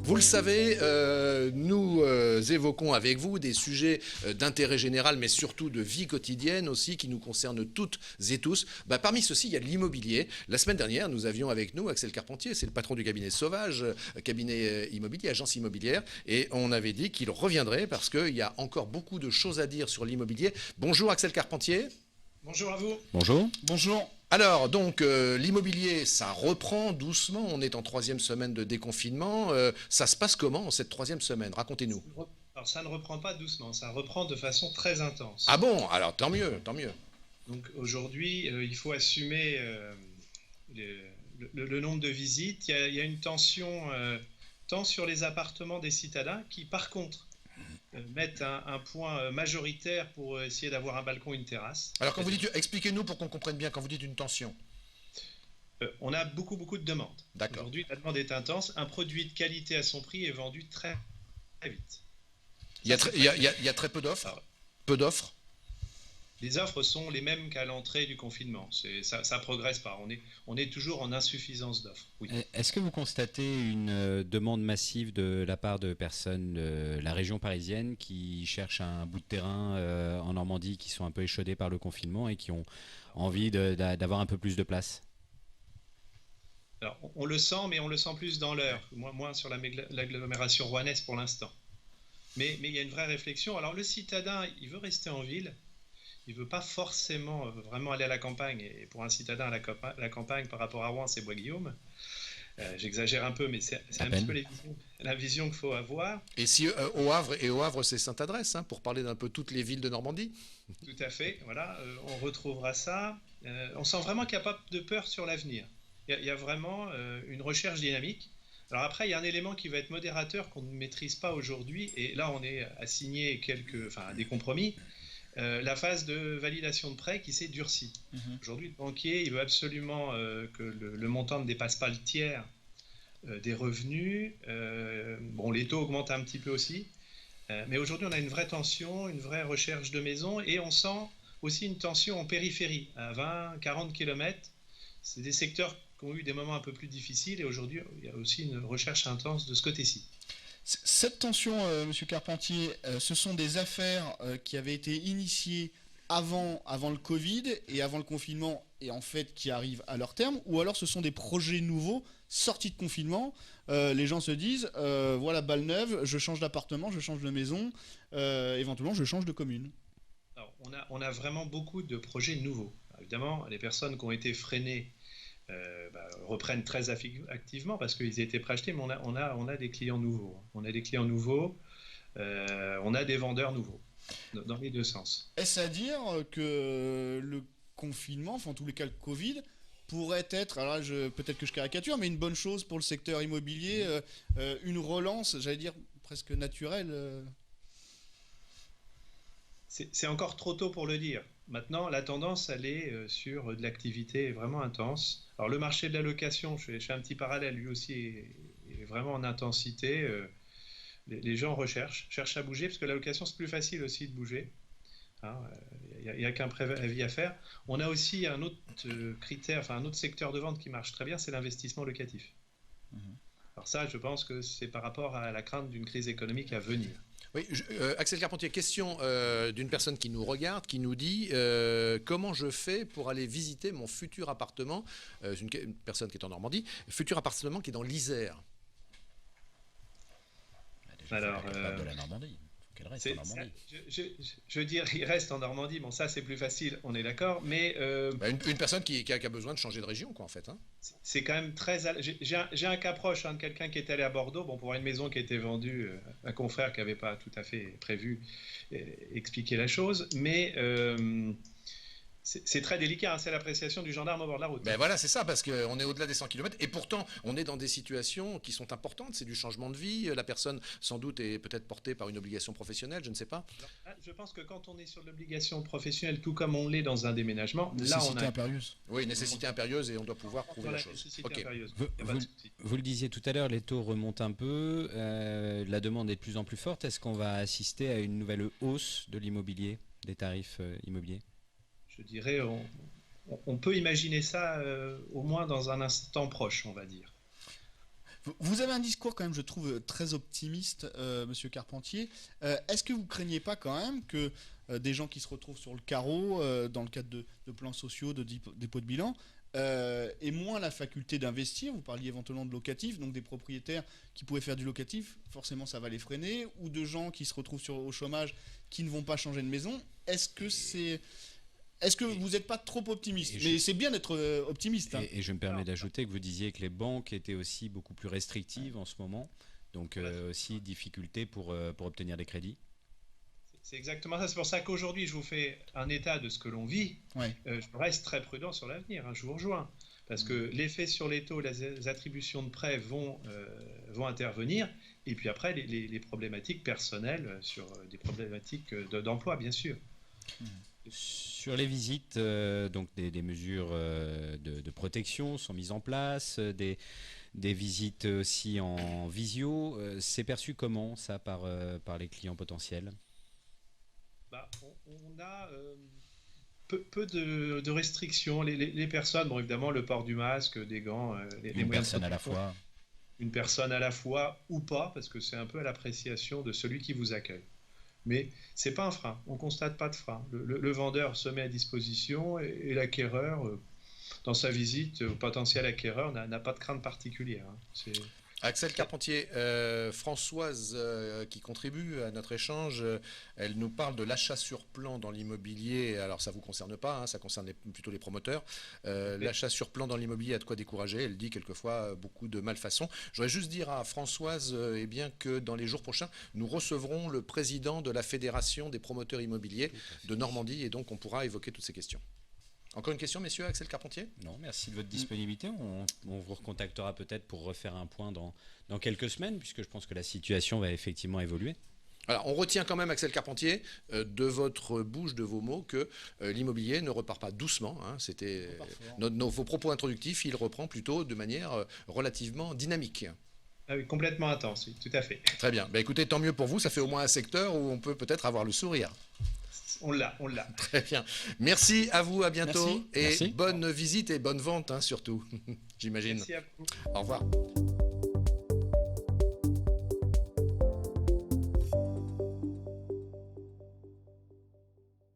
Vous le savez, nous évoquons avec vous des sujets d'intérêt général, mais surtout de vie quotidienne aussi, qui nous concernent toutes et tous. Parmi ceux-ci, il y a de l'immobilier. La semaine dernière, nous avions avec nous Axel Carpentier, c'est le patron du cabinet Sauvage, cabinet immobilier, agence immobilière, et on avait dit qu'il reviendrait parce qu'il y a encore beaucoup de choses à dire sur l'immobilier. Bonjour Axel Carpentier. Bonjour à vous. Bonjour. Bonjour. Alors, donc, l'immobilier, ça reprend doucement. On est en 3e semaine de déconfinement. Ça se passe comment en cette 3e semaine? Racontez-nous. Alors, ça ne reprend pas doucement, ça reprend de façon très intense. Ah bon? Alors, tant mieux, tant mieux. Donc, aujourd'hui, il faut assumer le nombre de visites. Il y a une tension tant sur les appartements des citadins qui, par contre, mettent un point majoritaire pour essayer d'avoir un balcon, une terrasse. Alors, quand vous dites, expliquez-nous pour qu'on comprenne bien, quand vous dites une tension. On a beaucoup de demandes. D'accord. Aujourd'hui, la demande est intense. Un produit de qualité à son prix est vendu très, très vite. Il y a très peu d'offres. Peu d'offres. Les offres sont les mêmes qu'à l'entrée du confinement. Ça progresse pas. On est toujours en insuffisance d'offres. Oui. Est-ce que vous constatez une demande massive de la part de personnes de la région parisienne qui cherchent un bout de terrain en Normandie, qui sont un peu échaudés par le confinement et qui ont envie d'avoir un peu plus de place? Alors, on le sent, mais on le sent plus dans l'heure, moins sur l'agglomération rouennaise pour l'instant. Mais il y a une vraie réflexion. Alors, le citadin, il veut rester en ville. Il ne veut pas forcément vraiment aller à la campagne. Et pour un citadin, la campagne par rapport à Rouen, c'est Bois-Guillaume. J'exagère un peu, mais c'est un petit peu la vision qu'il faut avoir. Et si au Havre, c'est Sainte-Adresse, hein, pour parler d'un peu toutes les villes de Normandie. Tout à fait. Voilà, on retrouvera ça. On sent vraiment qu'il n'y a pas de peur sur l'avenir. Il y a vraiment une recherche dynamique. Alors après, il y a un élément qui va être modérateur qu'on ne maîtrise pas aujourd'hui. Et là, on est à signer des compromis. La phase de validation de prêt qui s'est durcie. Aujourd'hui, le banquier, il veut absolument que le montant ne dépasse pas le tiers des revenus. Les taux augmentent un petit peu aussi. Mais aujourd'hui, on a une vraie tension, une vraie recherche de maisons et on sent aussi une tension en périphérie, à 20, 40 km. C'est des secteurs qui ont eu des moments un peu plus difficiles et aujourd'hui, il y a aussi une recherche intense de ce côté-ci. Cette tension, Monsieur Carpentier, ce sont des affaires qui avaient été initiées avant le Covid et avant le confinement et en fait qui arrivent à leur terme, ou alors ce sont des projets nouveaux sortis de confinement. Les gens se disent, voilà, balle neuve, je change d'appartement, je change de maison, éventuellement je change de commune. Alors, on a vraiment beaucoup de projets nouveaux. Alors, évidemment, les personnes qui ont été freinées reprennent très activement parce qu'ils étaient préachetés, mais on a des clients nouveaux. On a des clients nouveaux, on a des vendeurs nouveaux, dans les deux sens. Est-ce à dire que le confinement, enfin en tous les cas le Covid, pourrait être, alors là peut-être que je caricature, mais une bonne chose pour le secteur immobilier, une relance, j'allais dire presque naturelle C'est encore trop tôt pour le dire. Maintenant, la tendance, elle est sur de l'activité vraiment intense. Alors, le marché de la location, je fais un petit parallèle, lui aussi est vraiment en intensité. Les gens cherchent à bouger, parce que la location, c'est plus facile aussi de bouger. Il n'y a qu'un préavis à faire. On a aussi un autre critère, un autre secteur de vente qui marche très bien, c'est l'investissement locatif. Alors ça, je pense que c'est par rapport à la crainte d'une crise économique à venir. Oui, Axel Carpentier, question d'une personne qui nous regarde, qui nous dit comment je fais pour aller visiter mon futur appartement, une personne qui est en Normandie, futur appartement qui est dans l'Isère. Alors, de la Normandie. Qu'elle reste en Normandie. Je veux dire, il reste en Normandie. Bon, ça c'est plus facile, on est d'accord. Mais une personne qui a besoin de changer de région, quoi, en fait. Hein. C'est quand même très. J'ai un cas proche de quelqu'un qui est allé à Bordeaux. Bon, pour une maison qui a été vendue, un confrère qui n'avait pas tout à fait prévu expliquer la chose, mais c'est très délicat, hein, c'est l'appréciation du gendarme au bord de la route. Ben voilà, c'est ça, parce qu'on est au-delà des 100 km, et pourtant, on est dans des situations qui sont importantes, c'est du changement de vie, la personne, sans doute, est peut-être portée par une obligation professionnelle, je ne sais pas. Alors, je pense que quand on est sur l'obligation professionnelle, tout comme on l'est dans un déménagement, nécessité impérieuse. Oui, nécessité impérieuse, et on doit pouvoir prouver la chose. Okay. Vous le disiez tout à l'heure, les taux remontent un peu, la demande est de plus en plus forte. Est-ce qu'on va assister à une nouvelle hausse de l'immobilier, des tarifs immobiliers ? Je dirais, on peut imaginer ça au moins dans un instant proche, on va dire. Vous avez un discours quand même, je trouve, très optimiste, Monsieur Carpentier. Est-ce que vous craignez pas quand même que des gens qui se retrouvent sur le carreau, dans le cadre de plans sociaux, de dépôts de bilan, aient moins la faculté d'investir? Vous parliez éventuellement de locatif, donc des propriétaires qui pouvaient faire du locatif, forcément ça va les freiner, ou de gens qui se retrouvent au chômage, qui ne vont pas changer de maison. Est-ce que vous n'êtes pas trop optimiste? Mais c'est bien d'être optimiste. Hein. Et je me permets d'ajouter que vous disiez que les banques étaient aussi beaucoup plus restrictives en ce moment, donc aussi difficulté pour obtenir des crédits. C'est exactement ça. C'est pour ça qu'aujourd'hui, je vous fais un état de ce que l'on vit. Ouais. Je reste très prudent sur l'avenir. Hein, je vous rejoins. Parce que l'effet sur les taux, les attributions de prêts vont intervenir. Et puis après, les problématiques personnelles sur des problématiques d'emploi, bien sûr. Sur les visites, donc des mesures de protection sont mises en place, des visites aussi en visio. C'est perçu comment ça par les clients potentiels? On a peu de restrictions. Les personnes, bon évidemment le port du masque, des gants, Une personne à la fois. Une personne à la fois ou pas, parce que c'est un peu à l'appréciation de celui qui vous accueille. Mais c'est pas un frein, on constate pas de frein. Le vendeur se met à disposition et l'acquéreur, dans sa visite, au potentiel acquéreur, n'a pas de crainte particulière. Hein. Axel Carpentier, Françoise qui contribue à notre échange, elle nous parle de l'achat sur plan dans l'immobilier. Alors ça ne vous concerne pas, hein, ça concerne plutôt les promoteurs. L'achat sur plan dans l'immobilier a de quoi décourager. Elle dit quelquefois beaucoup de malfaçons. Je voudrais juste dire à Françoise eh bien, que dans les jours prochains, nous recevrons le président de la Fédération des promoteurs immobiliers de Normandie et donc on pourra évoquer toutes ces questions. Encore une question, messieurs, Axel Carpentier? Non, merci de votre disponibilité. On vous recontactera peut-être pour refaire un point dans quelques semaines, puisque je pense que la situation va effectivement évoluer. Alors, on retient quand même, Axel Carpentier, de votre bouche, de vos mots, que l'immobilier ne repart pas doucement. Hein, c'était vos propos introductifs, il reprend plutôt de manière relativement dynamique. Ah oui, complètement intense, oui, tout à fait. Très bien. Écoutez, tant mieux pour vous, ça fait au moins un secteur où on peut peut-être avoir le sourire. On l'a. Très bien. Merci à vous, à bientôt. Merci. Et bonne visite et bonne vente, hein, surtout, j'imagine. Merci à vous. Au revoir.